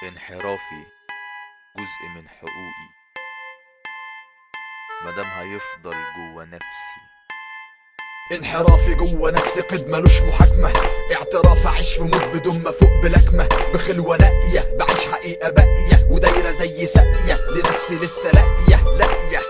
انحرافي جزء من حقوقي مادام هيفضل جوا نفسي. انحرافي جوا نفسي قد ملوش محاكمة، اعتراف اعيش في مود بدون ما فوق بلكمة، بخلوة نائية بعيش حقيقة باقية ودايرة زي ساقية لنفسي لسه لاقية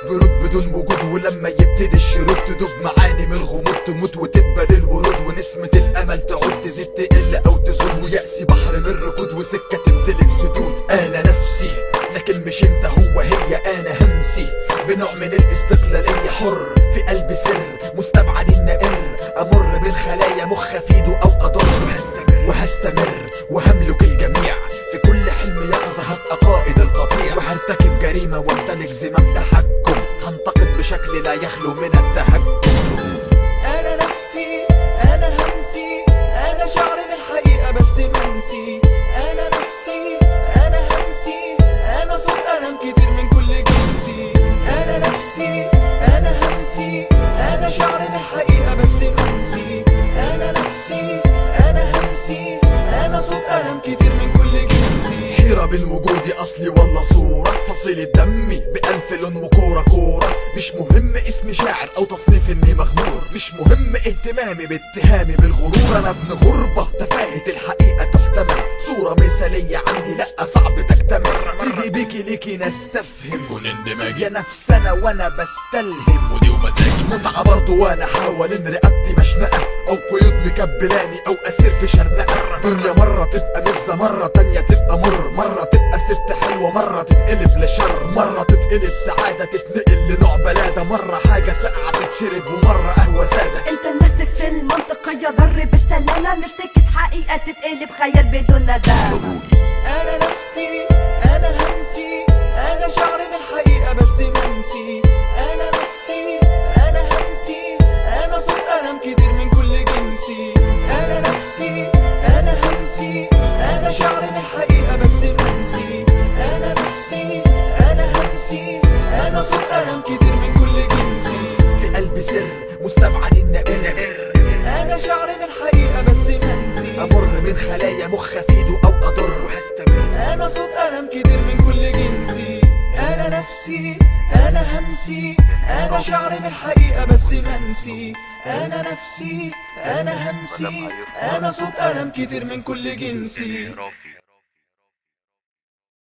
برود بدون وجود، ولما يبتدي الشروط تدوب معاني من الغموض، تموت وتقبل الورود ونسمة الامل تعود تزيد تقل او تزول، ويأسي بحر من ركود وسكة تمتلئ سدود. انا نفسي لكن مش انت، هو هي انا همسي بنوع من الاستقلالية، حر في قلبي سر مستبعد النائر، امر بين خلايا مخ افيده او اضر، وهستمر وهملك الجميع في كل حلم يقظة، هبقى قائد القطيع وهرتكب جريمة وامتلك زمام تحكم، هنتقد بشكل لا يخلو من التهكم. انا نفسي انا همسي، انا شعر من الحقيقة بس منسي، انا نفسي انا همسي، انا صوت ألم كتير من كل جنسي، انا نفسي انا همسي، انا شعر من الحقيقة بس منسي، انا نفسي انا همسي، انا صوت ألم كتير من كل جنسي. حيرة بين وجودي اصلي ولا صورة، فصيلة دمي بألف لون وكورة كورة، مش مهم اسمي شاعر او تصنيف اني مغمور، مش مهم اهتمامي باتهامي بالغرور، انا ابن غربة تفاهة الحقيقة تحتمل، صورة مثالية عندي لأ صعب تكتمل، تيجي بيكي ليكي نستفهم كون اندماجي يا نفس انا وانا بستلهم، ودي ومزاجي متعة برضه وانا حاول ان رقبتي مشنقة او قيود مكبلاني او اسير في شرنقة، دنيا مرة تبقى مزة مرة تانية تبقى مر، مرة تبقى ست حلوة مرة تتقلب لشر، مرة تتقلب سعادة تتنقل لنوع بلادة، مرة حاجة ساقعة تتشرب ومرة قهوة سادة. انت المسك في المنطقية ضر بالسلامة، مفتكس حقيقة تتقلب خيال بدون ندم. انا نفسي انا همسي، انا شعر من الحقيقة بس منسي، انا نفسي انا همسي، انا صوت ألم كتير من كل جنسي، انا نفسي انا همسي، انا شعر من الحقيقة بس منسي، انا نفسي انا همسي، انا صوت ألم كتير من كل جنسي. في قلبي سر مستبعد النائر، انا شعر من الحقيقة بس منسي، امر من خلايا مخ افيده او اضر، وهستمر انا صوت ألم كتير من كل جنسي، انا نفسي انا همسي، انا شعر من الحقيقة بس منسي، انا نفسي انا همسي، انا صوت ألم كتير من كل جنسي.